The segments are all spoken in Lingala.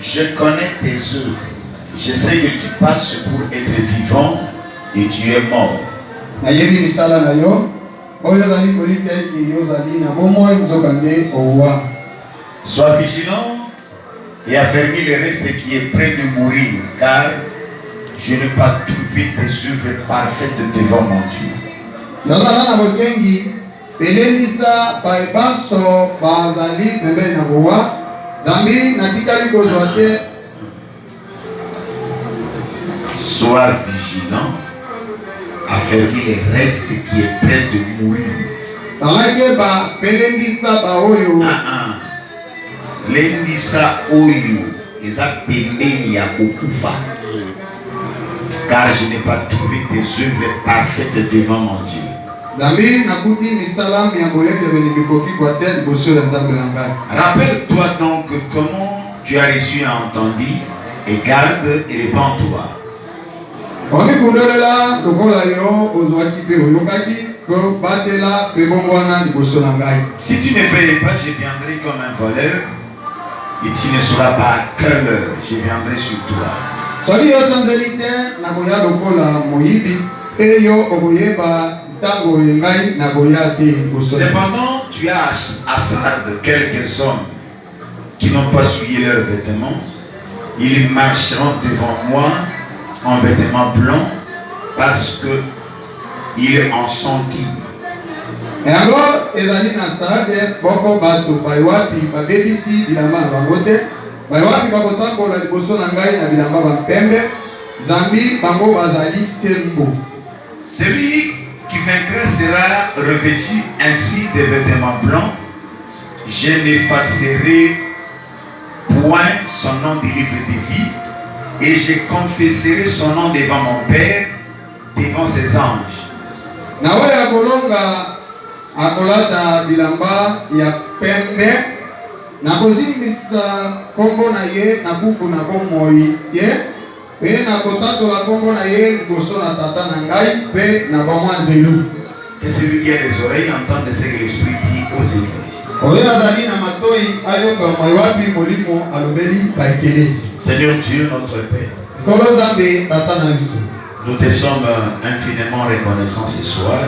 Je connais tes œuvres. Je sais que tu passes pour être vivant et tu es mort. Sois vigilant et affermis le reste qui est près de mourir, car je n'ai pas trouvé tes œuvres parfaites devant mon Dieu. Sois vigilant, affermis le reste qui est près de mourir. Lendisa oyo eza pembeni ya kokufa, car je n'ai pas trouvé tes œuvres parfaites devant mon Dieu. Rappelle-toi donc comment tu as reçu et entendu, et garde et répands-toi. Si tu ne veilles pas, je viendrai comme un voleur, et tu ne sauras pas à quelle heure je viendrai sur toi. Cependant, tu as assad de quelques hommes qui n'ont pas souillé leurs vêtements. Ils marcheront devant moi en vêtements blancs parce que ils en sont dignes. Et alors, ezali na stade boko bato baiwapi babefisi bilamba na bangote baiwapi bakotambola liboso na ngai na bilamba bampembe zambi bango bazali sembo. Celui qui vaincra sera revêtu ainsi de vêtements blancs. Je n'effacerai point son nom du livre de vie et je confesserai son nom devant mon Père, devant ses anges. Nawe akolonga akolata bilamba ya pembe na kozimisa kombo na ye na buku na bomoi ye pe na kotatola kombo na ye liboso na tata na ngai pe na bamwanzelu. Que celui qui a les oreilles entende ce que l'Esprit dit aux églises. Seigneur Dieu, notre Père, nous te sommes infiniment reconnaissants ce soir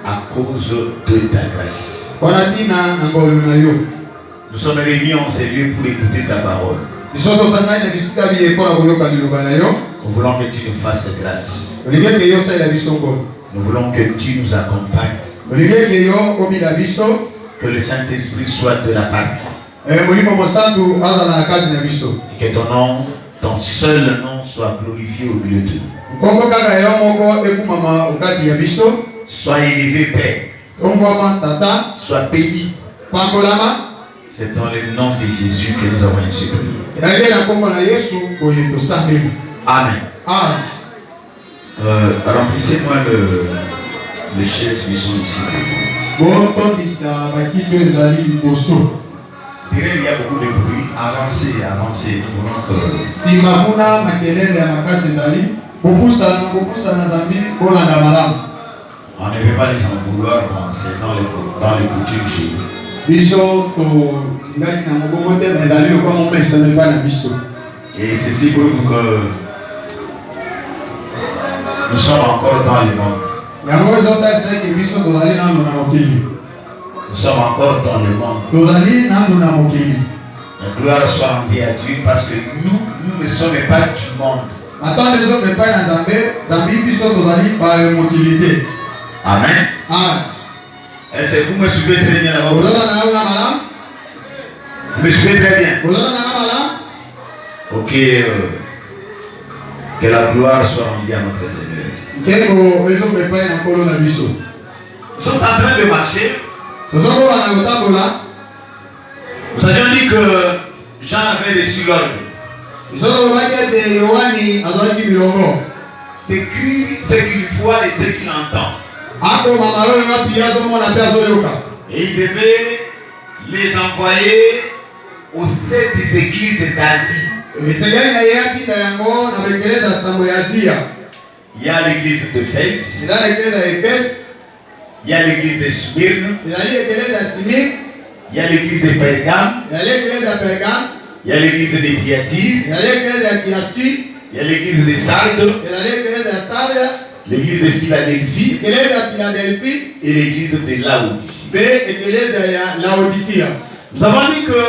à cause de ta grâce. Nous sommes réunis en ces lieux pour écouter ta parole. Nous voulons que tu nous fasses grâce. Nous voulons que tu nous accompagnes. Que le Saint-Esprit soit de la partie. Et que ton nom, ton seul nom soit glorifié au milieu de nous. Sois élevé, Père. Sois béni. C'est dans le nom de Jésus que nous avons ainsi prié. Amen. Remplissez-moi les chaises qui sont ici. Il y a beaucoup de bruit. Avancez, avancez. On ne peut pas les en vouloir, c'est dans les coutumes chez nous. Et ceci prouve que nous sommes encore dans le monde. Nous sommes encore dans le monde. La gloire soit rendue à Dieu parce que nous ne sommes pas du monde. Amen. Est-ce que vous me suivez très bien là-bas? Vous me suivez très bien? Ok. Que la gloire soit rendue à notre Seigneur. Nous sommes en train de marcher. Nous avions dit que Jean avait reçu l'ordre d'écrire ce qu'il voit et ce qu'il entend. Et il devait les envoyer aux 7 églises d'Asie. Il y a l'église de Éphèse, il y a l'église de Smyrne, il Il y a l'église de Pergame. Il y a l'église de Pergame. Il y a l'église de Thyatire. Il y a l'église de Thyatire. Il y a l'église de Sardes. Il y a l'église de Sardes. L'église de Philadelphie. L'église de Philadelphie. Et l'église de Laodicée. Et l'église de Laodicée. Nous avons dit que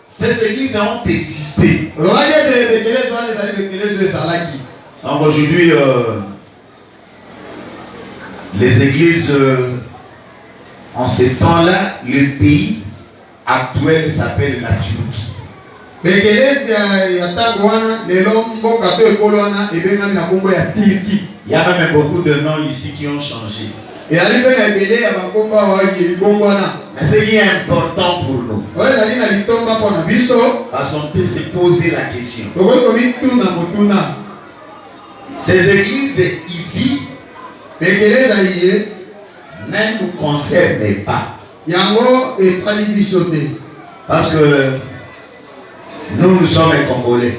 ces églises ont existé. Donc aujourd'hui, les églises, en ces temps-là, le pays actuel s'appelle la Turquie. Il y a même beaucoup de noms ici qui ont changé. Mais ce qui est important pour nous, parce qu'on peut se poser la question. Ces églises ici ne nous concernent pas. Parce que nous sommes Congolais.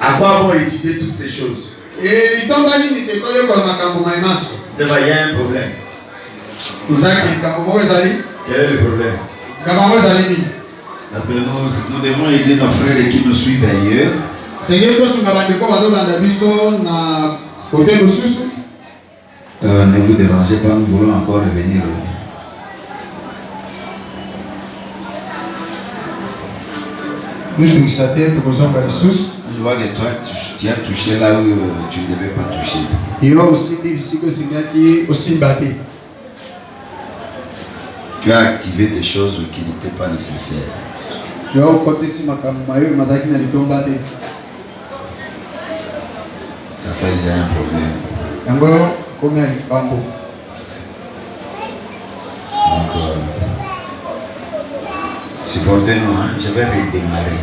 À quoi bon étudier toutes ces choses? C'est vrai, il y a un problème. Quel est le problème? Parce que nous devons aider nos frères qui nous suivent ailleurs. Ne vous dérangez pas, nous voulons encore revenir. Je vois que toi, tu as touché là où tu ne devais pas toucher. Tu as activé des choses qui n'étaient pas nécessaires. Ça fait déjà un problème. Donc, supportez-nous, hein? Je vais redémarrer.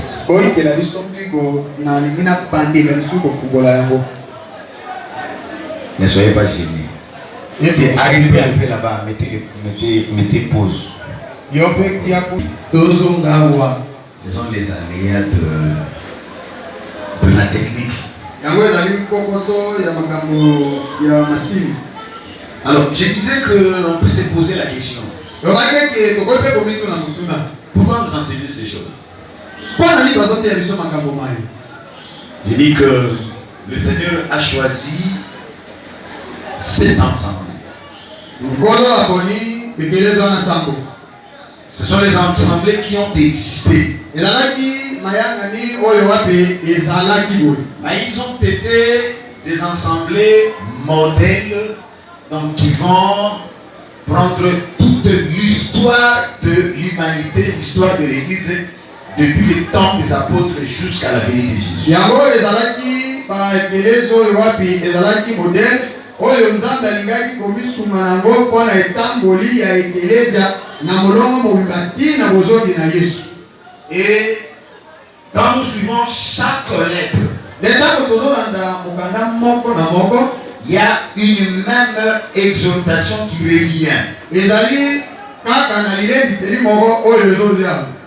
Ne soyez pas gênés. Arrêtez un peu là-bas, mettez pause. Ce sont les aléas de la technique. Alors, je disais qu'on peut se poser la question. Pourquoi nous enseignez ces choses? Je dis que le Seigneur a choisi cet ensemble. Ce sont les assemblées qui ont existé. Mais ils ont été des assemblées modèles, donc qui vont prendre toute l'histoire de l'humanité, l'histoire de l'Église, depuis le temps des apôtres jusqu'à la venue de Jésus. Et quand nous suivons chaque lettre, il y a une même exhortation qui revient.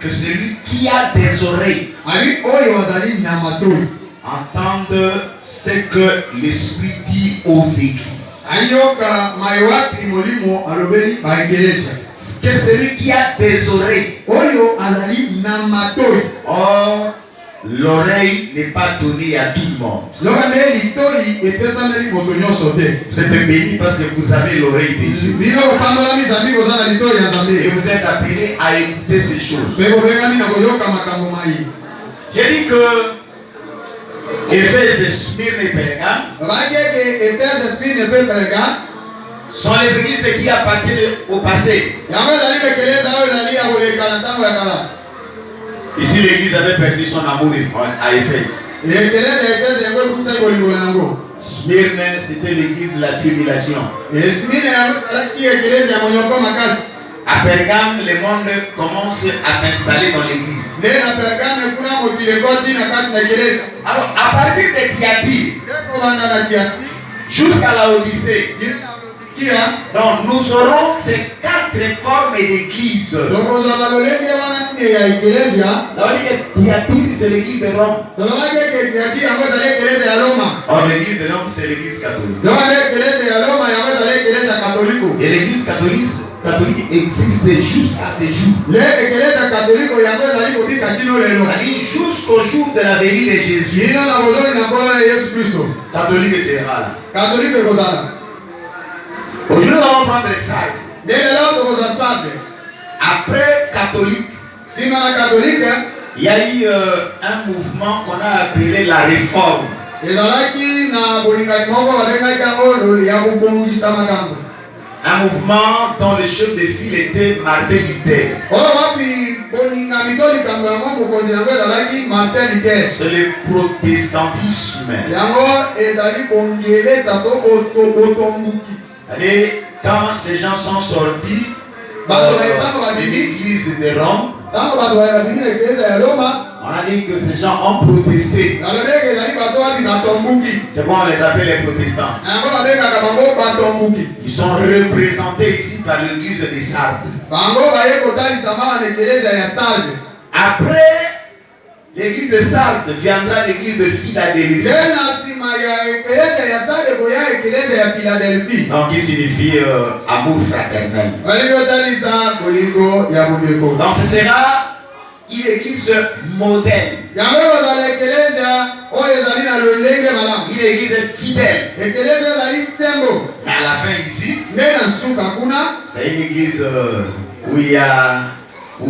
Que celui qui a des oreilles entende ce que l'Esprit dit aux églises. Que celui qui a des oreilles. Or, l'oreille n'est pas donnée à tout le monde. Vous êtes bénis parce que vous avez l'oreille de Dieu. Et vous êtes appelés à écouter ces choses. J'ai dit que Éphèse, Smyrne et Pergame sont les églises qui appartiennent au passé. Ici, l'église avait perdu son amour à Éphèse. Smyrne, c'était l'église de la tribulation. À Pergame, le monde commence à s'installer dans l'église. Alors, à partir de Thyatire jusqu'à la Odyssée, donc nous aurons ces 4 formes d'église. Thyatire, c'est l'église de Rome. Or, l'église de Rome, c'est l'église catholique. Et l'église catholique existe jusqu'à ce jour. L'église catholique Jusqu'au jour de la venue de Jésus, catholique sera là. Aujourd'hui, nous allons prendre les salles. Après catholique, il y a eu un mouvement qu'on a appelé la réforme. Un mouvement dont le chef de file était Martin Luther. C'est le protestantisme. Allez, quand ces gens sont sortis de l'église de Rome, on a dit que ces gens ont protesté. C'est pourquoi on les appelle les protestants. Ils sont représentés ici par l'église de Sardes. Après l'église de Sardes viendra l'église de Philadelphie. Donc qui signifie amour fraternel. Donc ce sera une église modèle. Une église fidèle. Mais à la fin ici, c'est une église où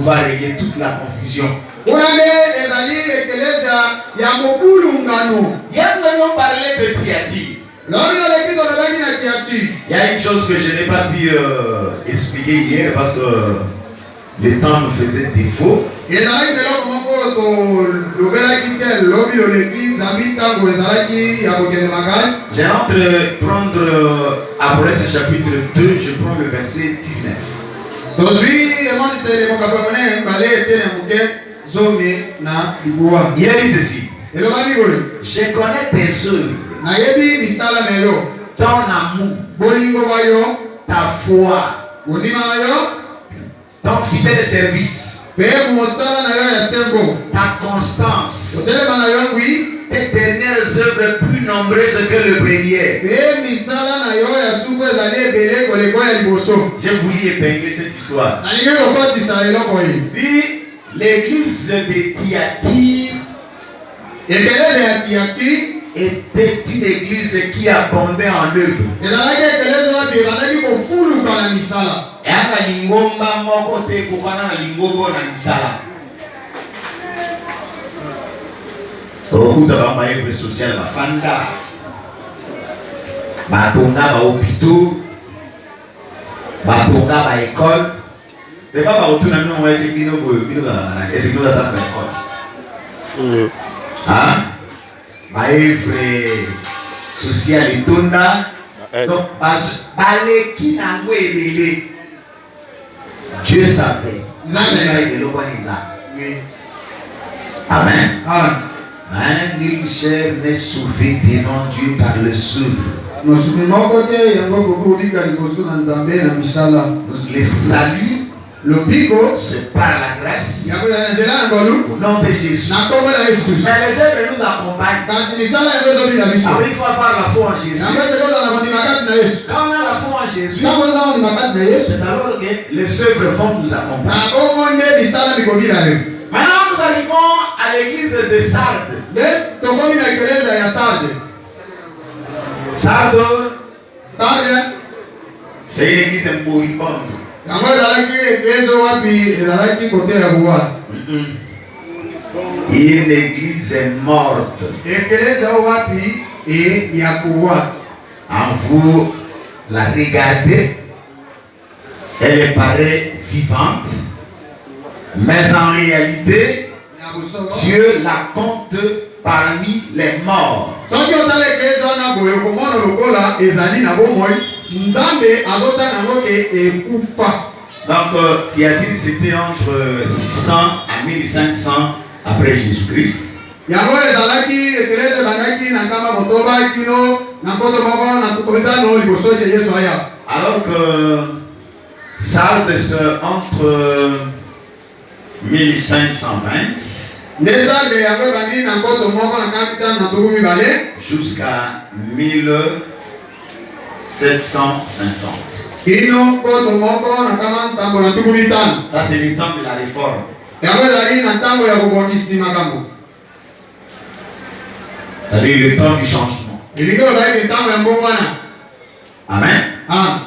va régner toute la confusion. Hier, nous allons parler de Thyatire. Il y a une chose que je n'ai pas pu expliquer hier parce que le temps nous faisait défaut. Je rentre prendre après ce chapitre 2, je prends le verset 19. Il a dit ceci. Je connais tes œuvres, ton amour, ta foi, ton fidèle service, ta constance, tes dernières œuvres plus nombreuses que le premier. Je voulais épingler cette histoire. Dit l'église de Thyatire était une église qui abondait en œuvres. Et à la lingomba moko te kokana na lingombo na misala. Okuta ba maître social ba fanda. Ba tonga ba hôpitaux. Ba tonga ba école. Des fois ba otuna no wa esekino bo bino na esekino ta ba école. Ah? Ba œuvre social etonda. Donc baleki na ngwebele. Dieu savait. Amen. Amen. Nul chair n'est sauvé devant Dieu par le souffle. Le salut c'est par la grâce au nom de Jésus. Mais les œuvres nous accompagnent. Il faut avoir la foi en Jésus. Quand on a la foi en Jésus, c'est alors que les œuvres vont nous accompagner. Maintenant nous arrivons à l'église de Sardes. Sardes, c'est une église moribonde. Une église morte. En vous la regardez, elle paraît vivante, mais en réalité, Dieu la compte parmi les morts. Donc Thyatire c'était entre 600 à 1500 après Jésus-Christ. Alors que Sardes entre 1520 jusqu'à 1750. Ino koto moko na kama sambo na tuku mitano. Ça, c'est le temps de la réforme. Yango ezali na ntango ya kobongisi makambo. C'est-à-dire le temps du changement. Elingi ozali ntango ya mbongwana. Amen. Ah.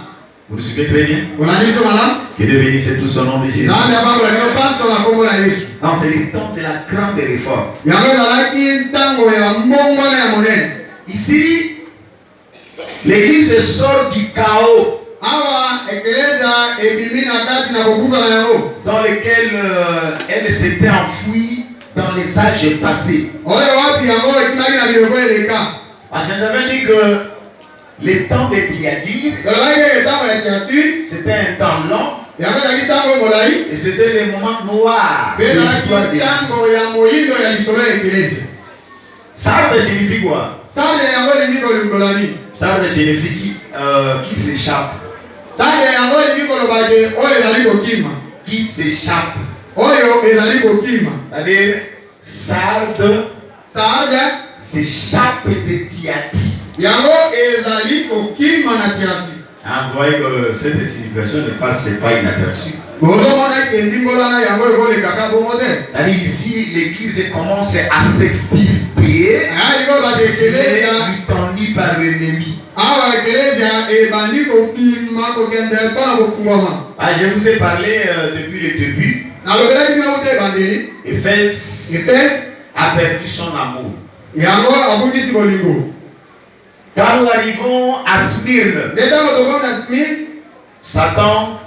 Vous le suivez très bien. Unaniso malamu? Que Dieu bénisse tout son nom de Jésus. Nzambe apambola kino paso na kombo na Yesu. Non, c'est le temps de la grande réforme. Yango ezalaki ntango ya mbongwana ya monene. Ici, l'église sort du chaos Awa ekeleza ebimi na kati na kokufa na yango. dans lequel elle s'était enfouie dans les âges passés. Oyo wapi yango ekimaki na biloko eleka. Parce que j'avais dit que le temps de Thyatire, Ezalaki ntango ya Thyatire. c'était un temps long Yango ezalaki ntango molai. et c'était le moment noir de Mpe l'histoire ezalaki de ntango ya moyindo ya lisolo ya ekeleza. Sarde signifie quoi? Sande yango elingi kolingola nini? Sarde signifie qui s'échappe. Sande yango elingi koloba te oyo ezali kokima. Qui s'échappe. Oyo ezali kokima. C'est-à-dire, Sarde Sarde s'échappe de Thyatire. yango ezali kokima na Thyatire. Vous voyez que cette signification ne passe pas inaperçue. Bozomona eke ndimbolana yango ekolekaka bongo te. C'est-à-dire ici, l'église commence à s'extirper, Ayiko bati ekeleza. étendue par l'ennemi. Awa ekeleza ebandi kokima kokende mpona kofungwama. Je vous ai parlé depuis le début. Nalobelaki bino kuta ebandeli. Éphèse Efese a perdu son amour. yango abungisi bolingo. Quand nous arrivons à Smyrne, Nde ntango tokomi na Smyrne, Satan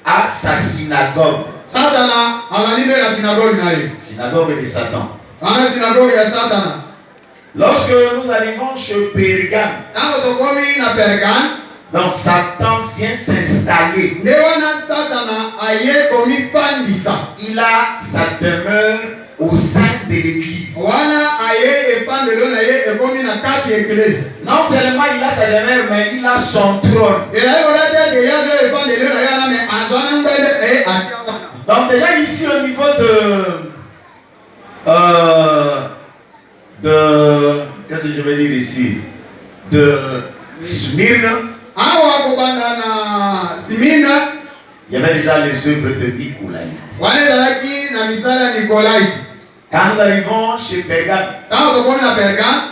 a sa synagogue. Satana azali mpe na sinagoge na ye. Synagogue de Satan. Wana sinagoge ya Satana. Lorsque nous arrivons chez Pergame, Ntango tokomi na Pergame, donc Satan vient s'installer. nde wana Satana aye komifandisa. Il a sa demeure au sein de l'église. Wana aye efandelo na ye ekomi na kati ya eklesi. Non seulement il a sa demeure, mais il a son trône. Ezali kola te ete ye azo efandelo na ye wana me azwana ngwende atia wana. Donc déjà ici au niveau qu'est-ce que je vais dire ici? De Smyrne, Awa kobanda na Smyrne, il y avait déjà les œuvres de Nicolaï. wana ezalaki na misala Nikolaïti. Quand nous arrivons chez Pergame, Ntango tokomi na Pergame,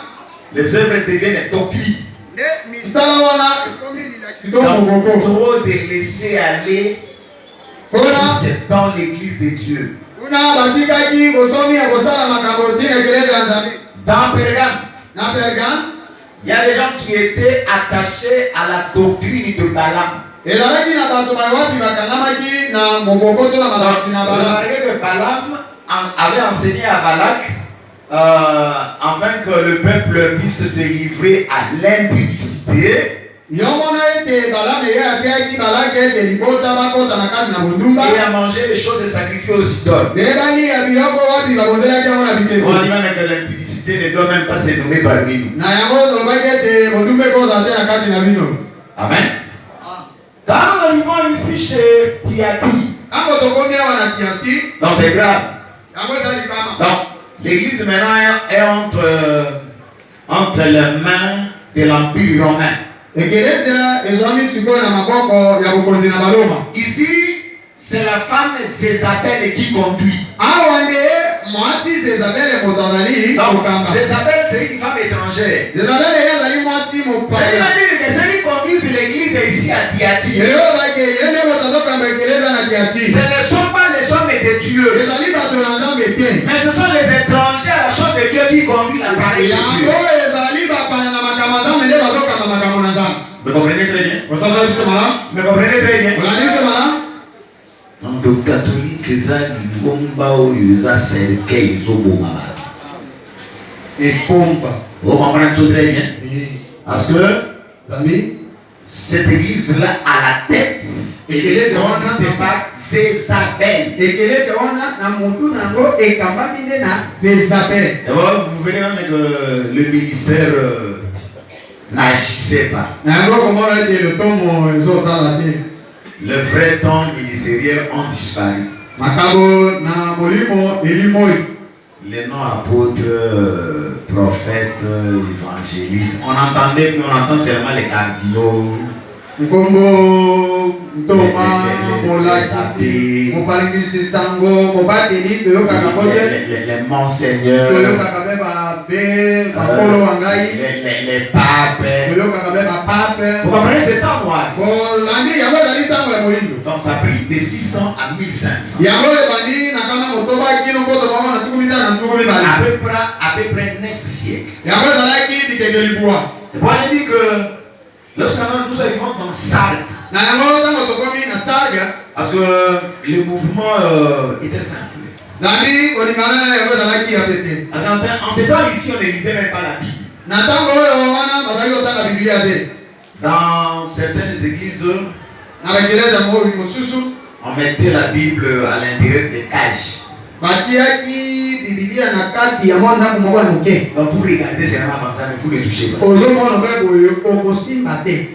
les œuvres deviennent doctrine. nde misala wana ekomi lilaki to Donc, mokoko. trop de laisser aller Mpona jusque dans l'église de Dieu. kuna batikaki kosomi ya kosala makambo tina ekeleza ya Nzambe. Dans Pergame, Na Pergame, il y a des gens qui étaient attachés à la doctrine de Balaam. ezalaki na bato bawapi bakangamaki na moboko to na malakisi na Vous Balaam. remarquez que Balaam avait enseigné à Balak afin que le peuple puisse se livrer à l'impudicité Yomona ete Balaam ye atiaki Balaki ete libota bakota na kati na bondumba. et à manger les choses sacrifiées aux idoles. Bebali ya biloko wapi babonzelaki yango na On bikeko. dit même que l'impudicité ne doit même pas se nommer parmi nous. Na yango tolobaki ete bondumba ekoza te na kati na bino. Amen. Quand nous arrivons ici chez Thyatire, Tango tokomi awa na Thyatire, donc c'est grave. yango ezali kama. Donc l'église maintenant est entre les mains de l'Empire romain. Ekeleza ezwami sikoyo na maboko ya bokonzi na Baroma. Ici, c'est la femme Jézabel qui conduit. Awa nde mwasi Zezabele moto azali Donc, kokamba. Jézabel, c'est une femme étrangère. Zezabele ye azali mwasi Ça veut mopaya. dire que ceux qui conduisent l'église ici à Thyatire, Eyobaki ye nde moto azokamba ekeleza na ce Thyatire. ne sont pas les hommes de Dieu, Ezali bato na Nzambe te. mais ce sont les étrangers à la chose de Dieu qui conduisent l'appareil de Dieu. Yango ezali bapaya na makambo ya Nzambe nde bazokamba makambo na Nzambe. Vous comprenez très bien? Osala biso malamu? Vous comprenez très bien? Olandi biso malamu? Donc, le catholique, eza lingomba oyo eza cercueil ezoboma bato. Epomba. Vous comprenez tout très bien? Parce que Zami, cette église-là a la tête et ne pas Jézabel. ekeleza wana na mutu nango ekambami nde na Zezabel. D'abord, vous verrez même que le ministère n'agissait pas. Na yango komona ete lotomo ezosala te. Le vrai temps ministériel ont disparu. Makambo na molimo elimoi. Les noms apôtres, prophètes, évangélistes, on entendait, mais on entend seulement les cardinaux, Nkombo Ntoma Molakisi Mopalingisi Sango Mobateli Toyoka Kabote les monseigneurs, Toyoka Kabeba Be Makolo Wangai les papes. Toyoka Kabeba Pape. Vous comprenez, c'est temps noir. Bolandi Yango Dali Tango ya Moindo. Donc ça prie de 600 à 1500. Yango Bandi Nakama Motoba Kino Koto Mama na Tukumita na Tukumita. À peu près 9 siècles. Yango Zalaki Dikegeliboua. C'est pour ça dire que lorsque nous arrivons dans Sardes, parce que le mouvement était simple. En ce temps ici, on ne lisait même pas la Bible. Dans certaines églises, on mettait la Bible à l'intérieur des cages. Donc vous regardez généralement comme ça, mais vous ne touchez pas.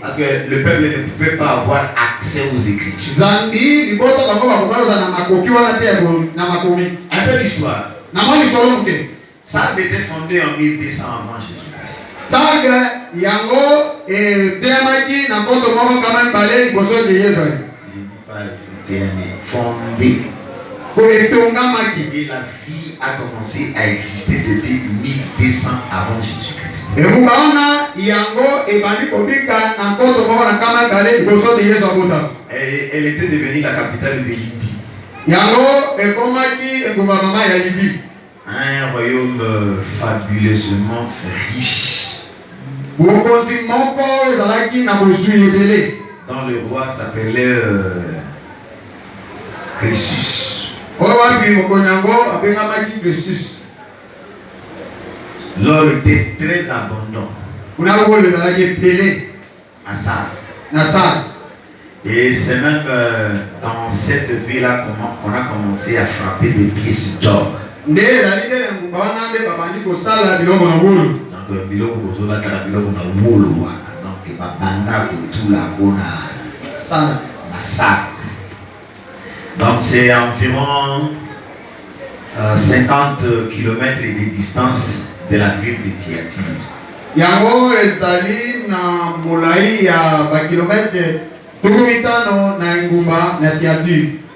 Parce que le peuple ne pouvait pas avoir accès aux Écritures. Un peu d'histoire. Ça a été fondé en 1200 avant Jésus-Christ. Je ne dis pas fondé. Et la vie a commencé à exister depuis 1200 avant Jésus-Christ. Et elle était devenue la capitale de Lydie. Un royaume fabuleusement riche, dont le roi s'appelait Crésus. L'or était très abondant à Sardes. Et c'est même dans cette ville-là qu'on a commencé à frapper des pièces d'or. Donc, donc c'est environ 50 km de distance de la ville de Thyatire.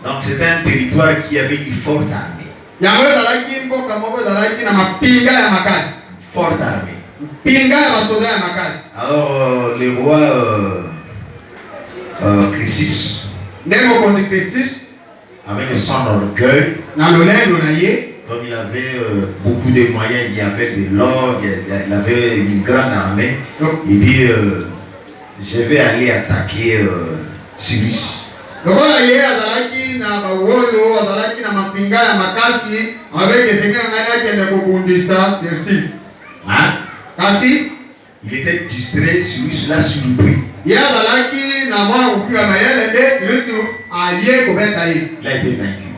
Donc c'était un territoire qui avait une forte armée. Forte armée. Alors le roi Crésus, avec son orgueil, comme il avait beaucoup de moyens, il y avait de l'or, il avait une grande armée, il dit je vais aller attaquer Cyrus. Hein? Il était distrait, Cyrus l'a surpris. Il a été vaincu.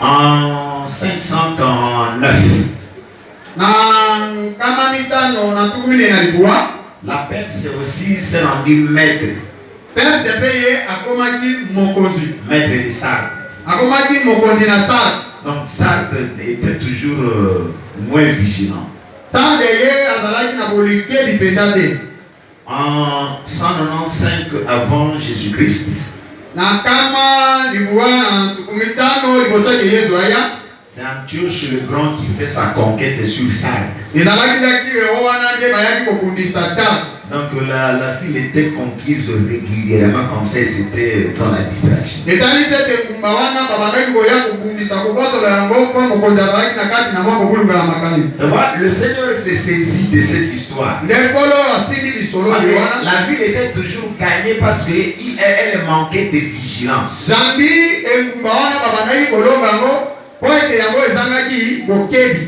En 549, la Perse aussi s'est rendue maître. Maître de Sardes. Donc Sardes était toujours moins vigilant. En 195 avant Jésus-Christ, c'est Antioche le Grand qui fait sa conquête sur Sardes. Donc la ville était conquise régulièrement comme ça et c'était dans la distraction. Le Seigneur s'est saisi de cette histoire. La ville était toujours gagnée parce qu'elle manquait de vigilance.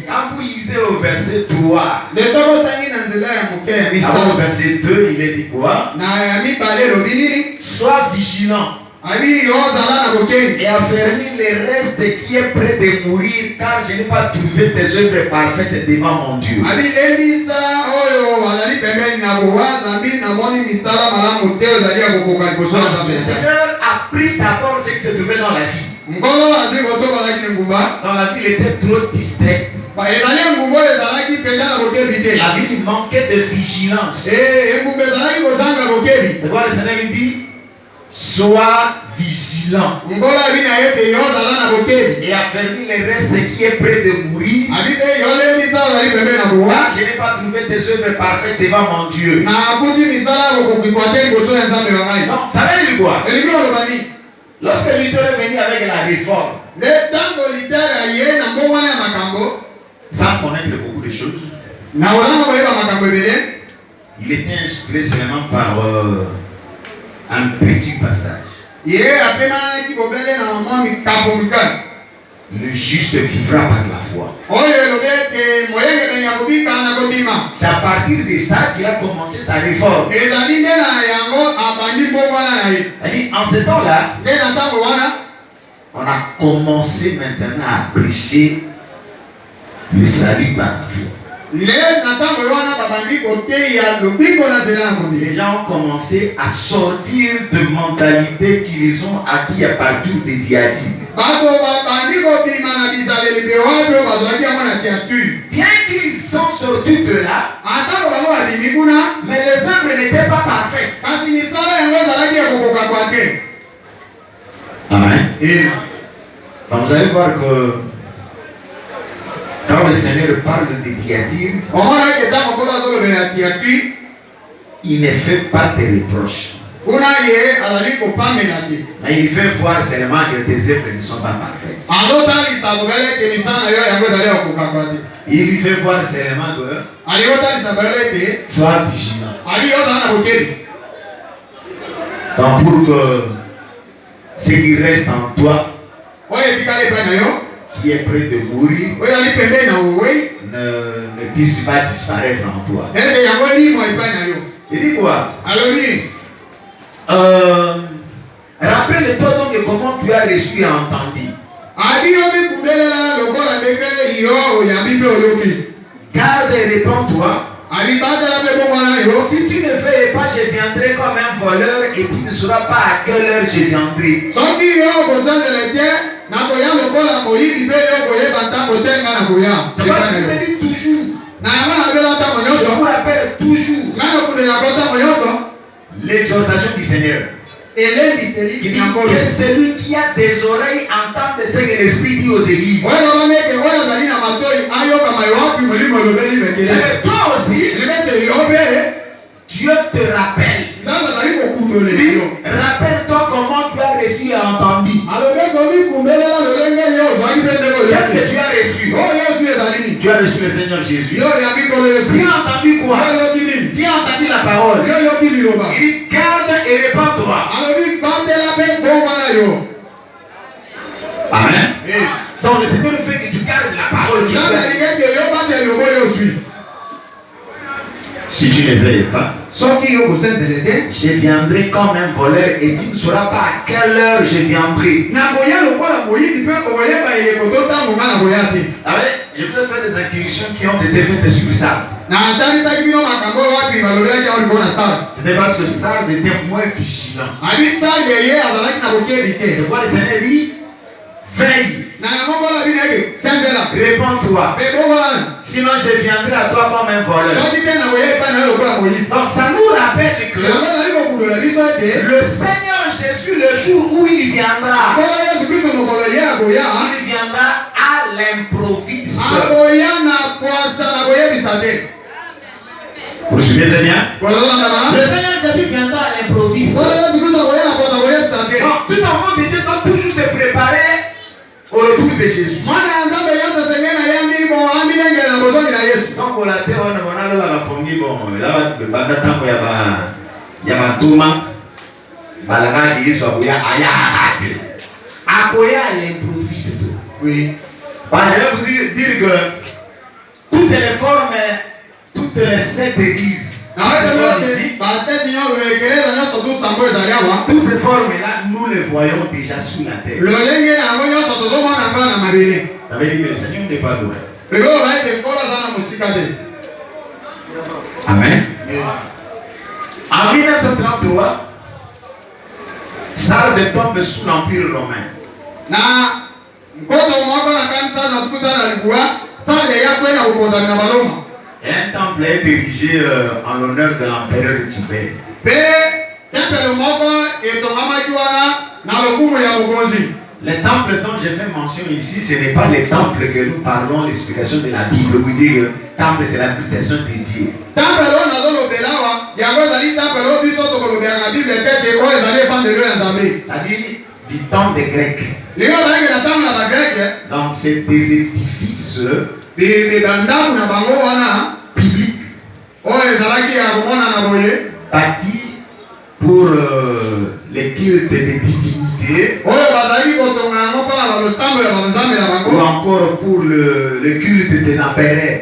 Quand vous lisez au verset 3, avant au verset 2, il est dit quoi? Sois vigilant et affermis le reste qui est près de mourir, car je n'ai pas trouvé tes œuvres parfaites devant mon Dieu. Le Seigneur a pris d'abord ce qui se trouvait dans la vie. Dans la ville était trop distraite. La ville manquait de vigilance. C'est pourquoi le Seigneur lui dit, sois vigilant. Et affermis le reste qui est près de mourir. Car je n'ai pas trouvé tes œuvres parfaites devant mon Dieu. Donc, ça veut dire quoi? Lorsque Luther est venu avec la réforme, sans connaître beaucoup de choses, il était inspiré seulement par un petit passage. Le juste vivra par la foi. C'est à partir de ça qu'il a commencé sa réforme. En ce temps-là, on a commencé maintenant à prêcher le salut par la foi. Les gens ont commencé à sortir de mentalités qu'ils ont acquis à partir des Thyatire. Bien qu'ils sont sortis de là, mais les œuvres n'étaient pas parfaites. Amen. Donc vous allez voir que quand le Seigneur parle de Thyatire, il ne fait pas de reproches. Mais il fait voir seulement que tes œuvres ne sont pas parfaites. Il lui fait voir seulement que sois vigilant. Donc pour que ce qui reste en toi, qui est près de mourir, ne puisse pas disparaître en toi. Il dit quoi? Rappelle-toi donc de comment tu as reçu et entendu. Garde et réponds-toi. Si tu ne fais pas, je viendrai comme un voleur et tu ne sauras pas à quelle heure je viendrai. Je te dis toujours. Je vous rappelle toujours l'exhortation du Seigneur. Qui dit que celui qui a des oreilles entende ce que l'Esprit dit aux églises. Et toi aussi, Dieu te rappelle. Rappelle-toi comment tu as reçu et entendu. Qu'est-ce que tu as reçu? Tu as reçu le Seigneur Jésus. Tu as entendu quoi? Tu as entendu la parole. Il dit garde et répands-toi. Amen. Donc le Seigneur fait que tu gardes la parole. Si tu ne veilles pas, je viendrai comme un voleur et tu ne sauras pas à quelle heure je viendrai. Je vous ai fait des incursions qui ont été faites sur Sardes. C'était parce que Sardes était moins vigilant. C'est pourquoi le Seigneur dit veille. Réponds-toi. Sinon je viendrai à toi comme un voleur. Donc ça nous rappelle que le Seigneur Jésus, le jour où il viendra, il viendra à l'improviste. Vous suivez très bien? Le Seigneur Jésus viendra à l'improviste. Donc tout enfant de Dieu doit toujours se préparer au retour de Jésus. Donc on l'a dit, on a la pongi bon, là le bandatango ya matuma balanga Yesu akoya ayahate. Akoya l'improviste. Oui. Je vais vous dire que toutes les formes, toutes les sept églises, toutes ces formes-là, nous les voyons déjà sous la terre. Ça veut dire que le Seigneur n'est pas loin. Amen. En 1933, Sardes tombe sous l'Empire romain. na mkoto mwako na kanisa na tukuta na libua sale ya kwenda kukonda na baloma. Un temple est érigé en l'honneur de l'empereur Tibère. Pe temple mwako etongama kiwana na lokumu ya mugonzi. Les temples dont j'ai fait mention ici, ce n'est pas les temples que nous parlons, l'explication de la Bible. Vous dites que temple, c'est l'habitation de Dieu. C'est-à-dire du temps des Grecs. Donc c'est des édifices bibliques bâtis pour les cultes des divinités ou encore pour le culte des empereurs.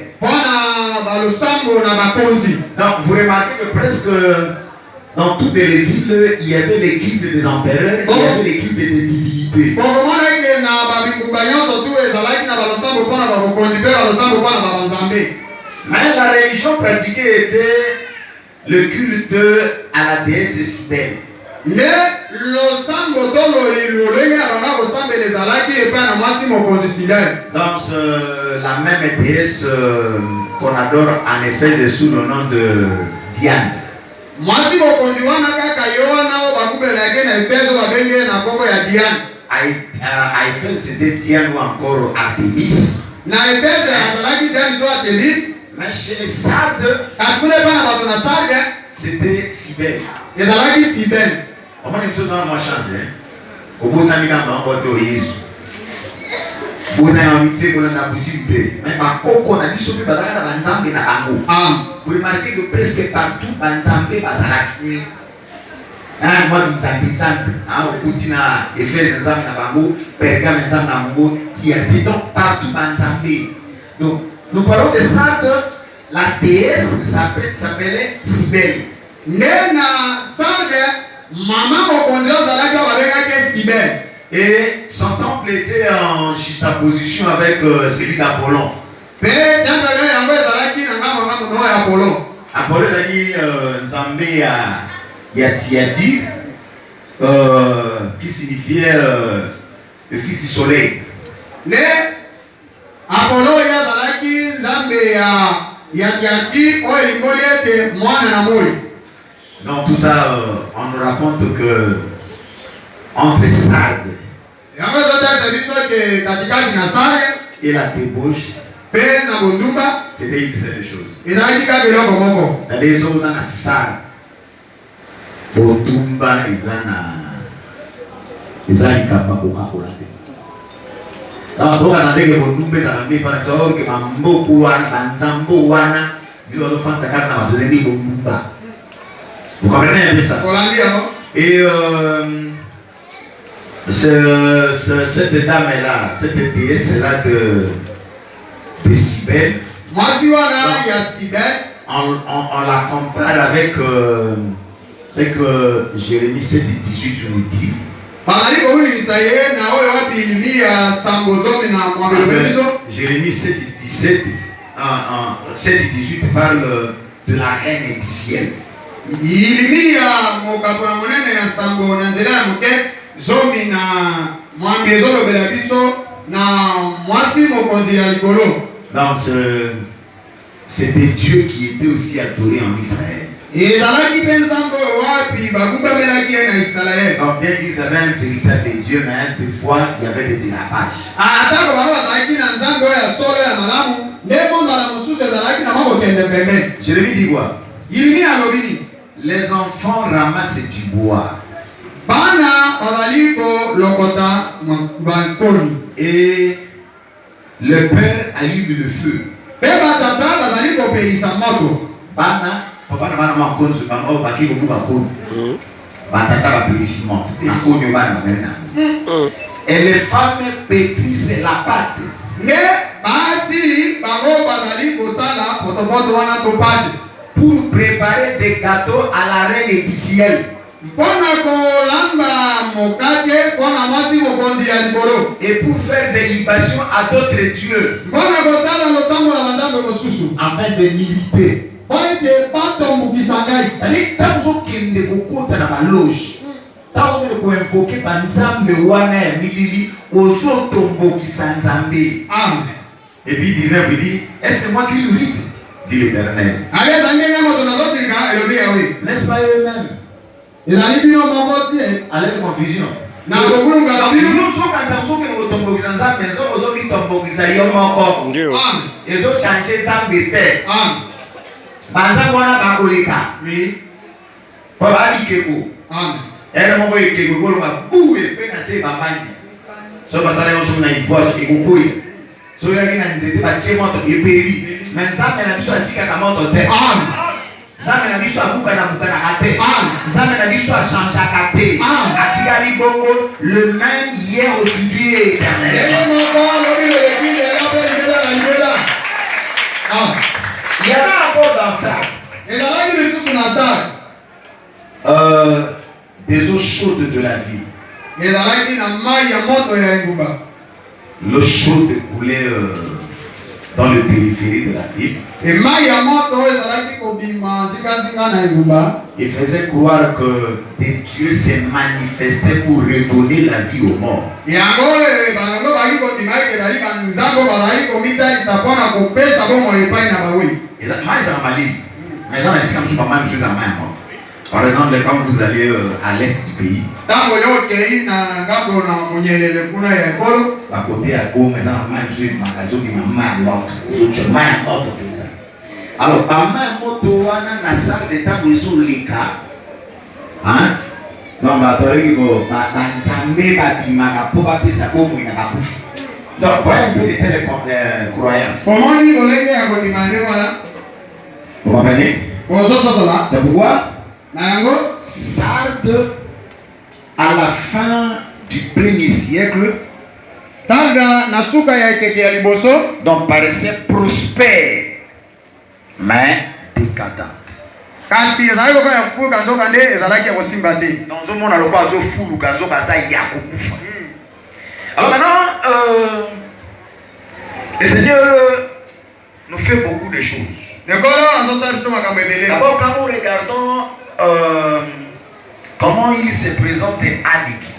Donc vous remarquez que presque dans toutes les villes, il y avait les cultes des empereurs, il y avait les cultes des divinités. Mais la religion pratiquée était le culte à la déesse Cybèle. Donc la même déesse qu'on adore en Éphèse sous le nom de Diane. À Éphèse c'était Diane ou encore Artémis. Mais chez les Sardes, c'était Cybèle. On m'a dit que dans ma chance, au bout d'un moment, on va te Jésus. Au bout d'un moment, on a l'habitude. Mais ma coco, on a dit que la Banzambe na Bango. Vous remarquez que presque partout, Banzambe, Bazalaki. Moi, Banzambe, au bout d'un Éphèse, Banzambe na Bango, Pergame, Banzambe na Bango, Tiati. Donc, partout, Banzambe. Donc, nous parlons de ça que la déesse s'appelait Cybèle. Et son temple était en juxtaposition avec celui d'Apollon. Apollon a dit Nzambe Yatiati, qui signifiait le fils du soleil. Apollon yazalaki nzambe ya Tiati oyo ete mwana na moi. Donc tout ça, on nous raconte que entre Sardes et la débauche, c'était une seule chose. La des autres en Sardes, Botumba, ils ont Coca-Cola. Donc on a dit que Botumba, ça a dit par exemple que Mambo Kouana, Banzambo Wana, ils ont fait ça quand on a dit Botumba. Vous comprenez un peu ça? Et cette dame-là, cette déesse-là de Cybèle, on la compare avec ce que Jérémie 7:18 nous dit. Jérémie 7:18 parle de la reine du ciel. Donc c'était Dieu qui était aussi adoré en Israël. Donc bien qu'ils avaient un véritable Dieu, mais des fois il y avait des dérapages. Jérémie dit quoi? Les enfants ramassent du bois. Et le père allume le feu. Et les femmes pétrissent la pâte. Pour préparer des gâteaux à la reine du ciel. Et pour faire des libations à d'autres dieux. Afin de militer. tant que vous invoquez Banzambe Wana Milili, aux autres tombos qui s'enzambe. Amen. Et puis il disait, vous dit, est-ce moi qui le rite? Dit l'Éternel. N'est-ce pas eux-mêmes? Allez, confusion. Nous sommes ils ont changé ça de terre. Banza wana bakoleka. Oui. Papa ikeko. Amen. Elle m'a dit que vous boué pe na se bambandi. So basale on na ivoire so ekokoi. So yaki na nzete ba chemo to eperi. Mais ça me na biso asika ka moto terre. Amen. Ça me na biso abuka na buka na kate. Amen. Ça me na biso a changer kate. Amen. Atika li bongo le même hier aujourd'hui et éternellement. Il y en a encore dans ça. Des eaux chaudes de la vie. L'eau chaude coulait dans le périphérie de la ville. Il faisait croire que des dieux se manifestaient pour redonner la vie aux morts. Par exemple, quand vous allez à l'est du pays, à côté à Gaume, alors, par ma moto, on a la salle de temps où ils ont les cas. Hein? Donc, voyez un peu de telles croyances. Vous comprenez? C'est pourquoi Sardes, à la fin du 1er siècle, donc paraissait prospère, mais décadente. Dans un monde, alors maintenant, le Seigneur nous fait beaucoup de choses. D'abord, quand nous regardons comment il se présente à l'église,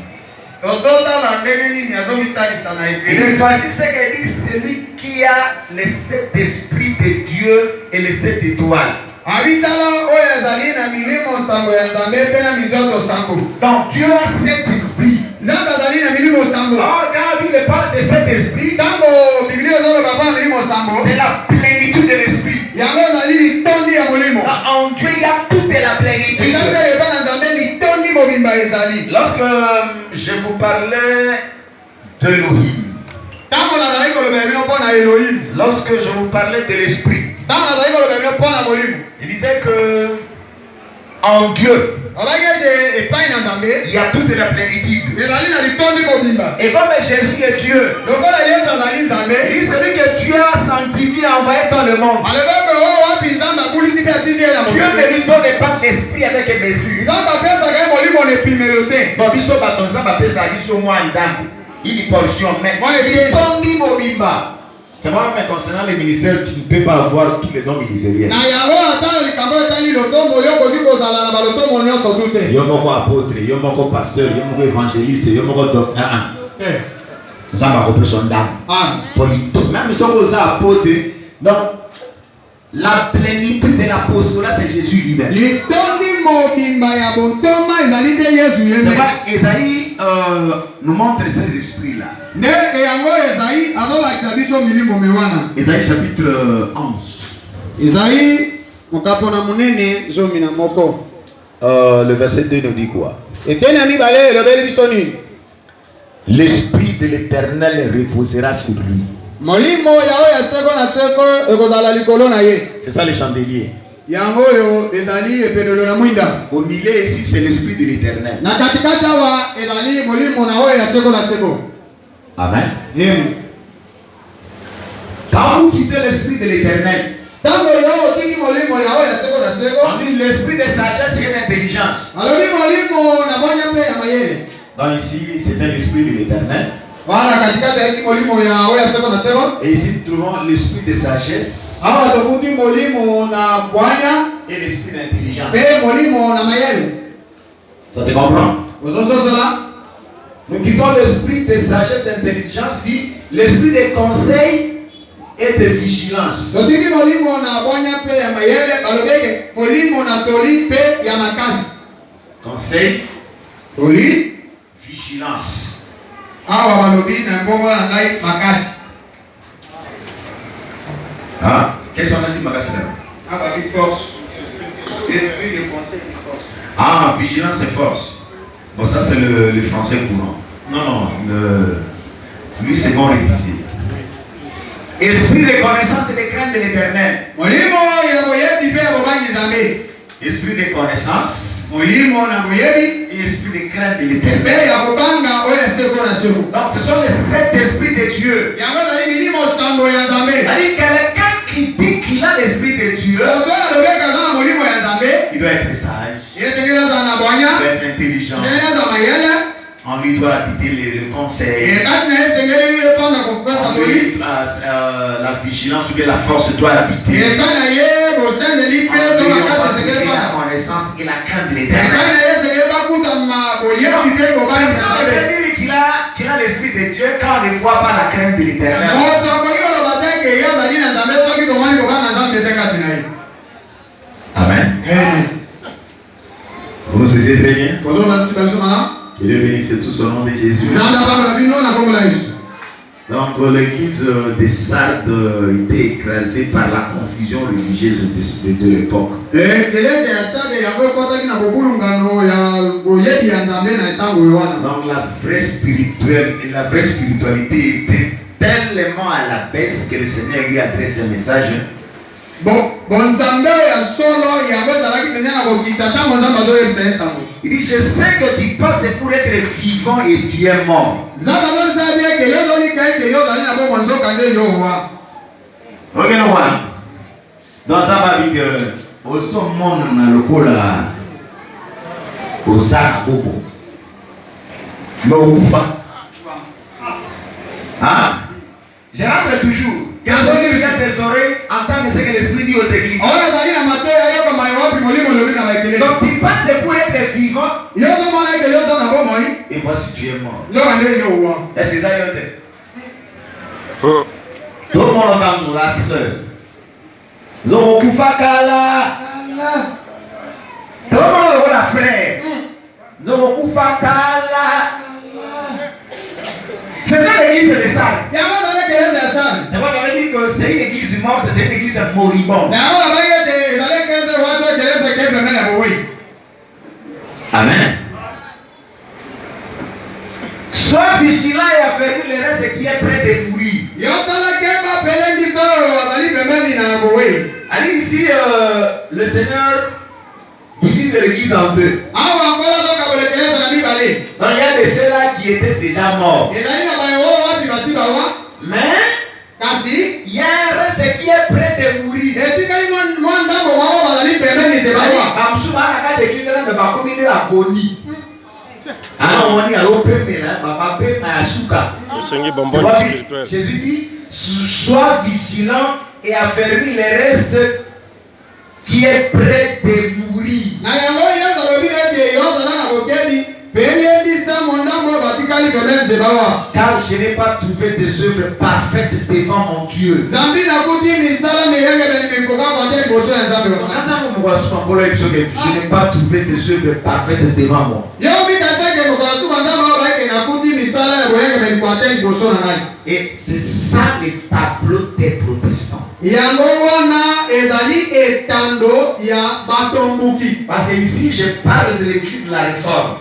il est facile ce qu'il dit, celui qui a le Saint-Esprit de Dieu et les 7 étoiles. Donc Dieu a cet esprit. Alors quand il parle de cet esprit, c'est la plénitude de l'esprit. En Dieu il y a toute la plénitude. Lorsque je vous parlais d'Elohim, lorsque je vous parlais de l'esprit, je disais que en Dieu il y a toute la plénitude. Et comme Jésus est Dieu, il dit celui que Dieu a sanctifié, envoyé dans le monde. Dieu ne lui donne pas l'esprit avec mesure. Il dit portion, mais c'est moi, mais concernant les ministères, tu ne peux pas avoir tous les dons ministériels. Il y a beaucoup apôtres, il y a beaucoup pasteurs, il y a beaucoup évangélistes, il y a beaucoup docteurs. Ça va reprendre son dame. Même si on a apôtres, donc la plénitude de l'apostolat, c'est Jésus lui-même. Esaïe nous montre ces esprits-là. Esaïe chapitre 11. Le verset 2 nous dit quoi? L'esprit de l'Éternel reposera sur lui. C'est ça le chandelier. Au milieu ici, c'est l'esprit de l'Éternel. Amen. Quand vous quittez l'esprit de l'Éternel, on dit l'esprit de sagesse et d'intelligence. Donc ici, c'était l'esprit de l'Éternel. Et ici, nous trouvons l'esprit de sagesse et l'esprit d'intelligence. Ça se comprend? Nous quittons l'esprit de sagesse, d'intelligence, dit l'esprit de conseil et de vigilance. Conseil, vigilance. Ah, qu'est-ce qu'on a dit, Makassi? Force. Esprit de conseil et de force. Ah, vigilance et force. Bon, ça c'est le français courant. Non, lui c'est bon révisé. Esprit de connaissance et de crainte de l'éternel. Esprit de connaissance et esprit de crainte de l'éternel. Donc ce sont les 7 esprits de Dieu. C'est-à-dire quelqu'un qui dit qu'il a l'esprit de Dieu, il doit être sage, il doit être intelligent. On lui doit habiter le conseil. La vigilance ou bien la force doit habiter. La connaissance et la crainte de l'éternel. Personne ne peut dire qu'il a l'esprit de Dieu quand on ne voit pas la crainte de l'éternel. Amen. Vous nous saisissez très bien. Que Dieu bénisse tout au nom de Jésus. Donc l'église de Sardes était écrasée par la confusion religieuse de l'époque. Donc la vraie spiritualité était tellement à la baisse que le Seigneur lui adresse un message. Il dit, je sais que tu passes pour être vivant et tu es mort. Ok, non, voilà. Dans ça va dire que au sommet on a le pôle au sac bobo. Mais au bouffant. Ah, je rentre toujours. Quand on dit tes oreilles, entendre ce que l'Esprit dit aux églises. Donc tu passes pour être vivant. Et voici tu es mort. Est-ce que ça y est? Tout le monde entend la sœur. Tout le monde la frère. C'est ça l'église de Sardes. C'est pas qu'on dit que c'est une église morte, c'est une église moribonde. Amen. Sois vigilant et affermi le reste qui est près de mourir. Allez ici, le Seigneur divise l'église en deux. Donc il y a de ceux-là qui étaient déjà morts. Mais il y a un reste qui est près de mourir. Jésus dit, sois vigilant et affermi les restes qui est près de mourir. Car je n'ai pas trouvé des œuvres parfaites devant mon Dieu. Je n'ai pas trouvé des œuvres parfaites devant moi. Et c'est ça le tableau des protestants. Parce que ici je parle de l'église de la réforme.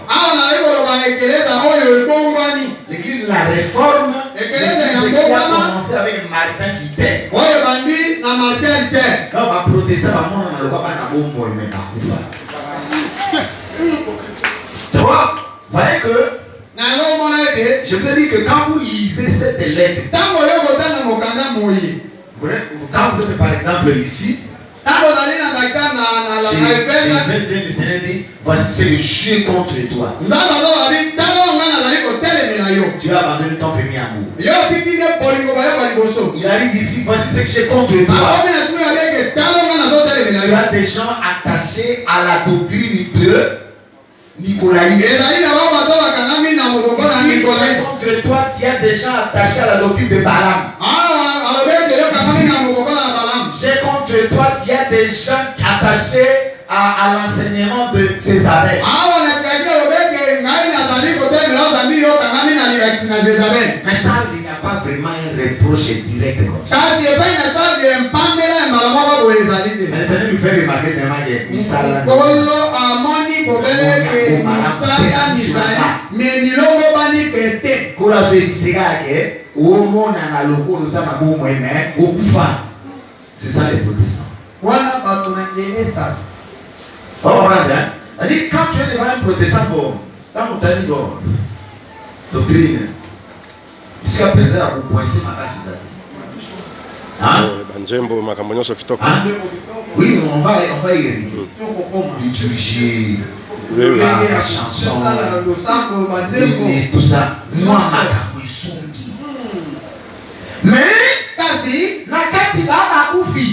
L'église de la réforme, l'église qui a commencé avec Martin Luther. Quand on va protester, on ne va pas c'est vrai? Vous voyez que je vous dis que quand vous lisez cette lettre, quand vous êtes par exemple ici, voici c'est le jeu contre toi. Tu as abandonné ton premier amour. Il arrive ici, voici ce que j'ai contre toi. Tu as des gens attachés à la doctrine de Nicolaï. Contre toi, tu as déjà attaché à la doctrine de Balaam. J'ai contre toi, tu as déjà attaché à l'enseignement de Césarée. Mais ça, il n'y a pas vraiment un reproche direct comme ça. Mais le Seigneur nous fait remarquer seulement qu'il y a Misala. C'est ça les protestants. Oh, hein? Dit, quand tu es devant un protestant, quand on t'a dit doctrine, jusqu'à présent, vous coincez ma race. Hein? Oui, on va y arriver. Liturgie, la chanson, tout ça. Moi, mais, kasi, nakati baba kufi.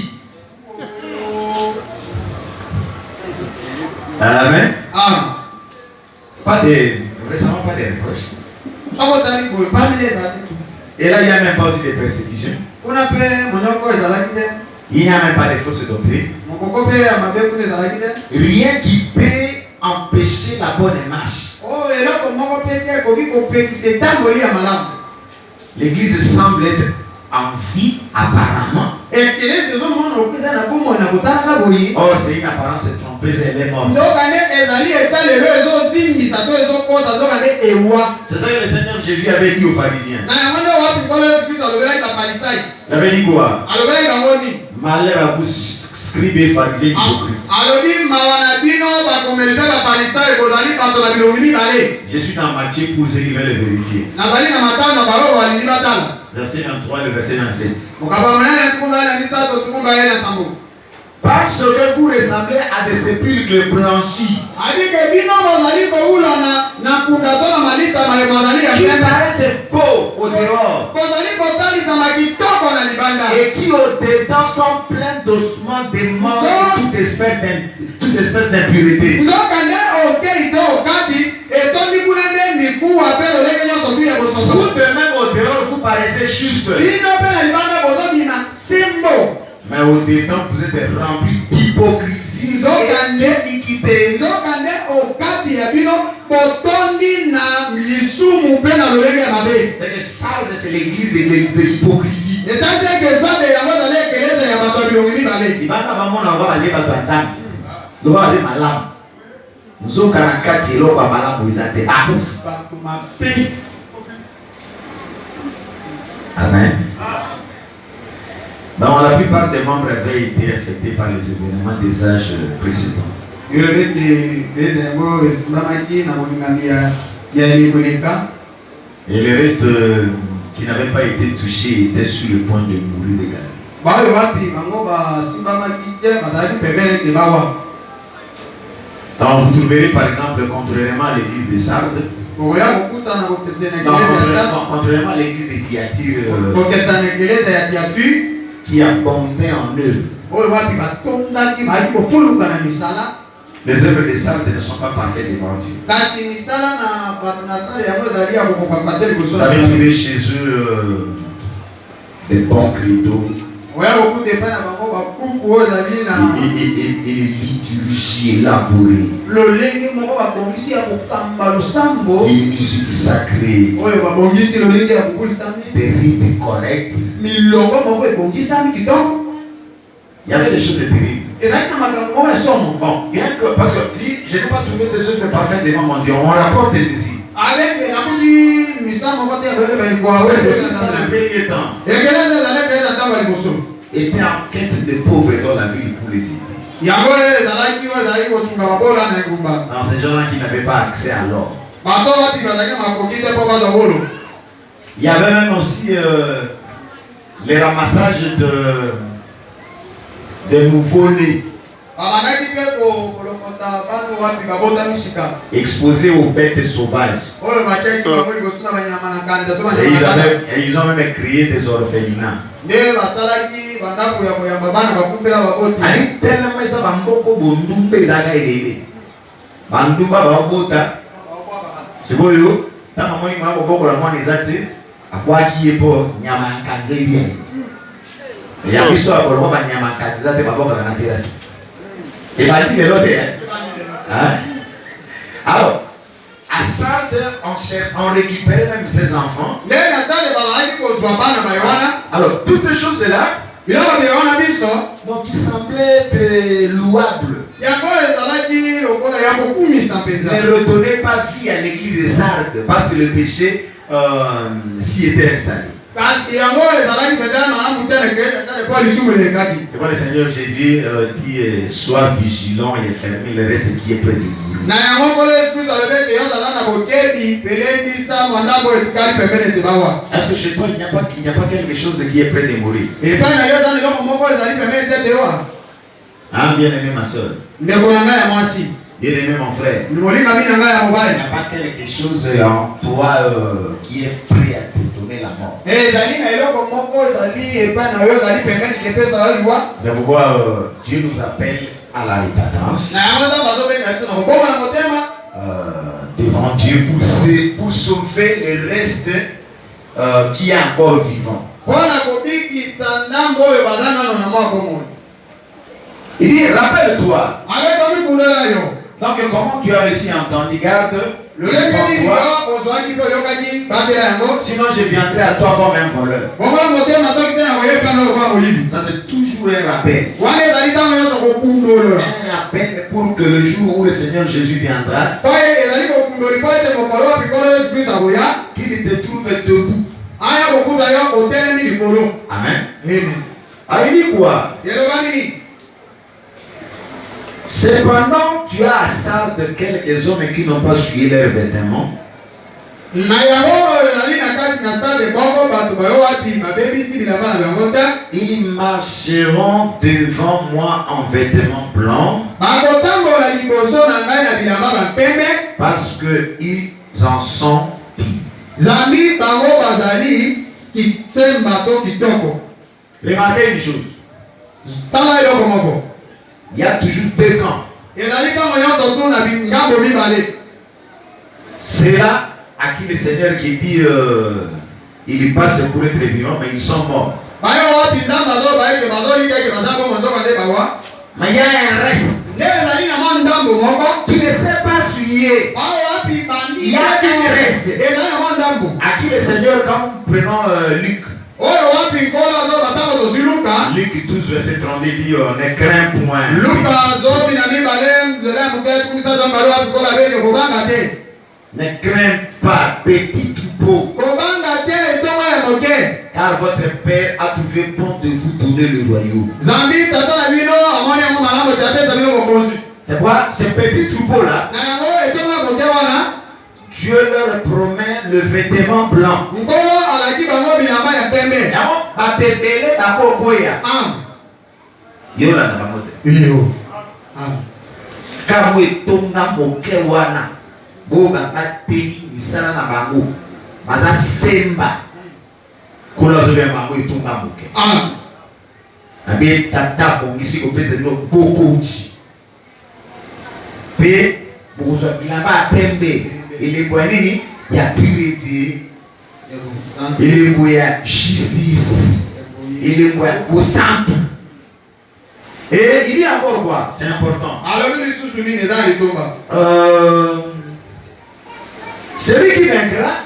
Amen. Récemment pas de reproches. Et là, il n'y a même pas aussi des persécutions. Il n'y a même pas de fausses doctrines. Rien qui peut empêcher la bonne marche. L'église semble être en vie apparemment. Oh, c'est une apparence trompeuse, elle est morte. C'est ça que le Seigneur Jésus avait dit aux pharisiens. Il avait dit quoi? Malheur à vous, scribes et pharisiens hypocrites. Je suis dans Matthieu pour ceux qui veulent le vérifier. Verset 23 et le verset 27. Parce que vous ressemblez à des sépulcres blanchis qui paraissent beaux au dehors et qui au dedans sont pleins d'ossements, de morts et toute espèce d'impureté. Vous de même au dehors vous paraissez juste, mais au dedans vous êtes remplis d'hypocrisie et d'iniquité. C'est que ça, c'est l'église de l'hypocrisie. Amen. Donc la plupart des membres avaient été infectés par les événements des âges précédents. Et les restes qui n'avaient pas été touchés étaient sur le point de mourir également. Donc vous trouverez par exemple, contrairement à l'église de Sardes, contrairement à l'église de Thyatire, qui abondait en œuvres. Les œuvres de Sardes ne sont pas parfaites devant Dieu. Vous avez trouvé chez eux des bons credos. Et liturgie élaborée. Une musique sacrée. Des rites corrects. Il y avait des choses terribles. Bon, bien que, parce que je n'ai pas trouvé des œuvres parfaites devant mon Dieu. On rapporte de ceci. Était en quête de pauvres dans la ville pour les aider. Dans ces gens-là qui n'avaient pas accès à l'or. Il y avait même aussi les ramassages de nouveau-nés exposés aux bêtes sauvages. Et ils ont même créé des orphelinats. Bandumba baobota. C'est bon yo. Tant maman il m'a beaucoup la moine exacte. À quoi qui est pour nyama kanze bien. Et ya biso a pour ba nyama kanze exacte ba boka na terrasse. Et va dire l'autre hein. Alors, à Sardes, on récupère même ses enfants. Alors, toutes ces choses-là, donc qui semblaient être louables, ne redonnaient pas vie à l'église de Sardes parce que le péché s'y était installé. C'est pourquoi le Seigneur Jésus dit sois vigilant et fermez le reste qui est près de vous. Est-ce que chez toi il n'y a pas quelque chose qui est près de mourir? Ah, bien aimé ma soeur. Bien aimé mon frère. Il n'y a pas quelque chose en toi qui est prêt à te donner la mort. C'est pourquoi Dieu nous appelle à la repentance devant Dieu pour sauver le reste qui est encore vivant. Il dit, rappelle-toi. Donc comment tu as réussi à entendre? Garde le sinon je viendrai à toi comme un voleur. Ça c'est toujours un rappel. Un rappel pour que le jour où le Seigneur Jésus viendra, qu'il te trouve debout. Amen. Ah, il dit quoi? Cependant, tu as à Sardes quelques hommes qui n'ont pas souillé leurs vêtements. Ils marcheront devant moi en vêtements blancs parce qu'ils en sont dignes. Remarquez une chose. Il y a toujours deux camps. C'est là à qui le Seigneur qui dit ils passent pour être vivants, mais ils sont morts. Mais il y a un reste qui ne sait pas suyer. Il y a un reste à qui le Seigneur, quand nous prenons Luc, Luc 12, verset 32 dit ne crains point. Ne crains pas, petit troupeau, car votre Père a trouvé bon de vous donner le royaume. C'est quoi? Ces petits troupeaux-là, Dieu leur promet le vêtement blanc. Il est bon, il y a pureté, il est bon, il y a justice, il est bon, au centre. Et il y a encore quoi? C'est important. Celui qui vaincra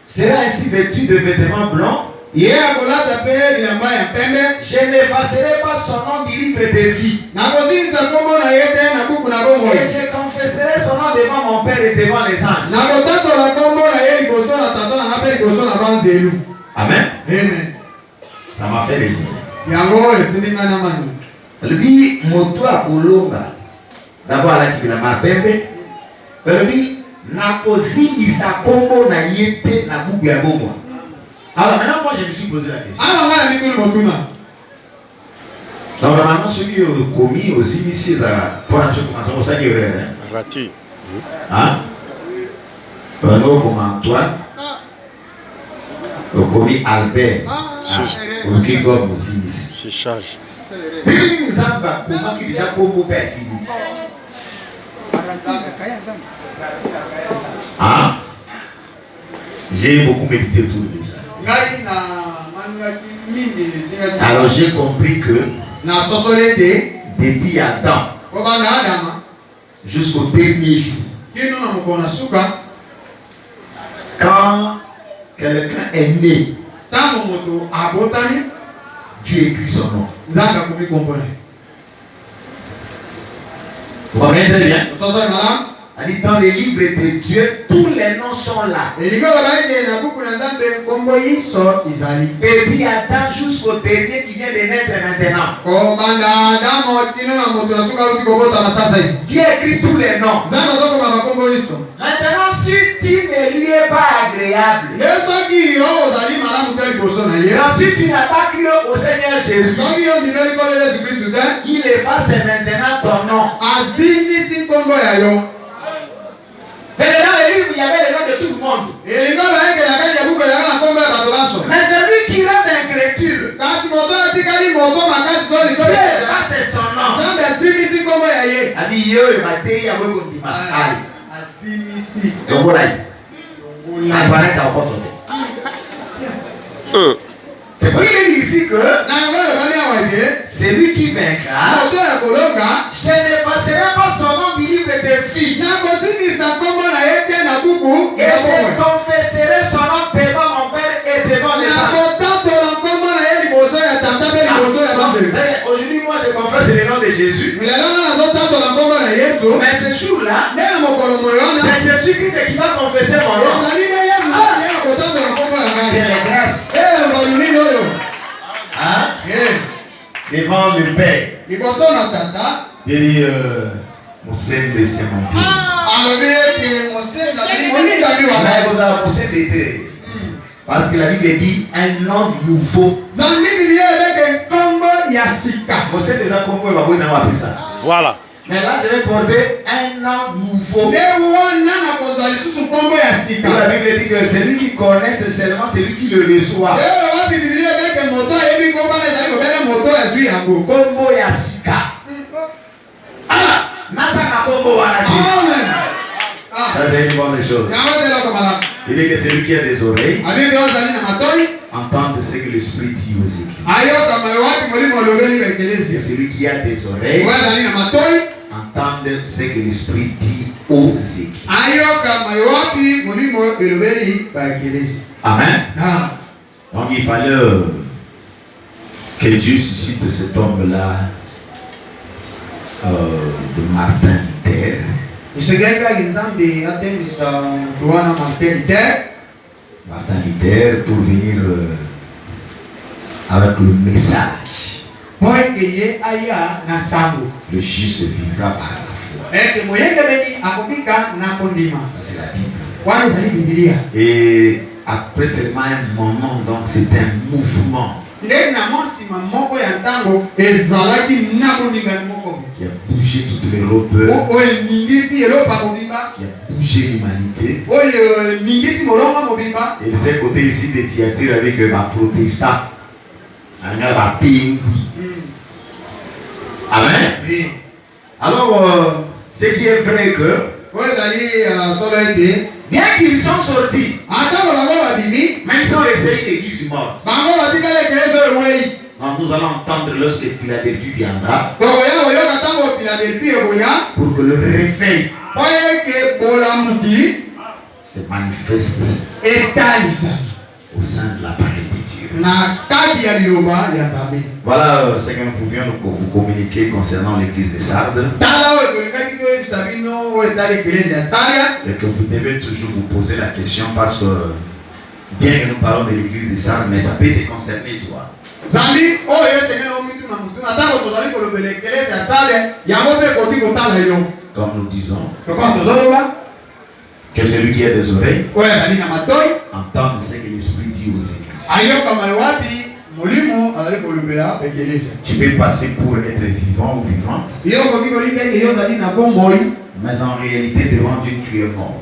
sera ainsi vêtu de vêtements blancs. Je n'effacerai pas son nom du livre de vie. Et je confesserai son nom devant mon Père et devant les anges. Amen. Ça m'a fait raison. Lui, moto à Kolonga. D'abord, à la Tifilama Pembe. Lui, Nakosi Isakombo na yete na bubu ya bomo. Alors maintenant, moi je me suis posé la question. Donc normalement, celui qui a commis aussi ici, pour un jour, comme ça, qui est raté. Hein? Comme Antoine, le commis Albert, le qui gomme aussi ici. C'est charge. Puis nous avons comment qu'il déjà comme au père ici. Hein? J'ai beaucoup médité autour de ça. Alors j'ai compris que depuis Adam jusqu'au dernier jour, quand quelqu'un est né, Dieu écrit son nom. Vous comprenez très bien? Dans les livres de Dieu, tous les noms sont là. Depuis Adam jusqu'au dernier qui vient de naître maintenant. Dieu écrit tous les noms. Maintenant, si tu ne lui es pas agréable, si tu n'as pas cru au Seigneur Jésus, il efface maintenant ton nom. Et dans le livre, il y avait les noms de tout le monde. Mais celui qui reste incrédule, Dieu efface son nom. C'est pour il est ici que celui qui vaincra, je n'effacerai pas son nom du livre des filles. Et je confesserai son nom devant mon Père et devant les femmes. Aujourd'hui, moi je confesse le nom de Jésus. Mais ce jour-là, c'est Jésus-Christ qui va confesser mon nom. Quelle grâce. Hein? Devant le Père. Il dit, mon Seigneur, c'est mon Dieu. Parce que la Bible dit un nom nouveau. Voilà. Mais là, je vais porter un nom nouveau. La Bible dit que celui qui connaît, c'est seulement celui qui le reçoit. Kombo Yasika. Ça, c'est une bonne chose. Il dit que celui qui a des oreilles entende ce que l'Esprit dit aux Écritures. Celui qui a des oreilles entende ce que l'Esprit dit aux Écritures. Amen. Donc il fallait que Dieu suscite cet homme-là de Martin Luther. Martin Luther pour venir avec le message. Le juste vivra par la foi. C'est la Bible. Et après seulement un moment, donc c'est un mouvement qui a bougé toute l'Europe, qui a bougé l'humanité. Et de ce côté ici de Thyatire avec ma protestant, amen. Alors, ce qui est vrai que bien qu'ils sont sortis, mais ils sont restés l'église morte. Donc nous allons entendre lorsque Philadelphie viendra pour que le réveil se manifeste au sein de l'appareil de Dieu. Voilà ce que nous pouvions vous communiquer concernant l'église de Sardes. Et que vous devez toujours vous poser la question parce que bien que nous parlons de l'église de Sardes, mais ça peut te concerner toi. Comme nous disons, que celui qui a des oreilles entende ce que l'Esprit dit aux églises. Tu peux passer pour être vivant ou vivante, mais en réalité devant Dieu tu es mort.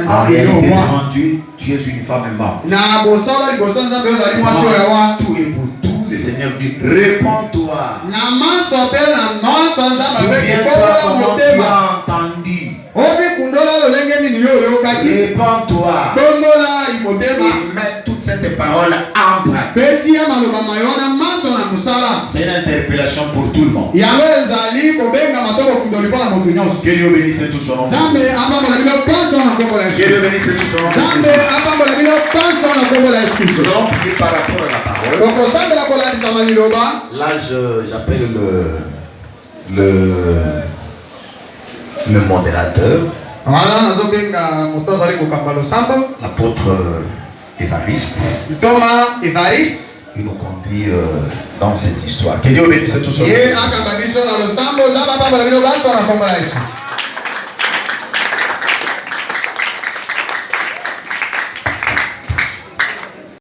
En réalité devant Dieu tu es une femme morte. Tout et pour tout le Seigneur dit, réponds-toi. Souviens-toi comment tu as entendu. Réponds-toi. Et mets toute cette parole en pratique. C'est une interpellation pour tout le monde. Que Dieu bénisse tout son nom. Que Dieu bénisse tout son nom. Nous allons prier par rapport à la parole. Là, j'appelle le modérateur, l'apôtre Évariste. Il nous conduit dans cette histoire. Que Dieu bénisse tout son monde.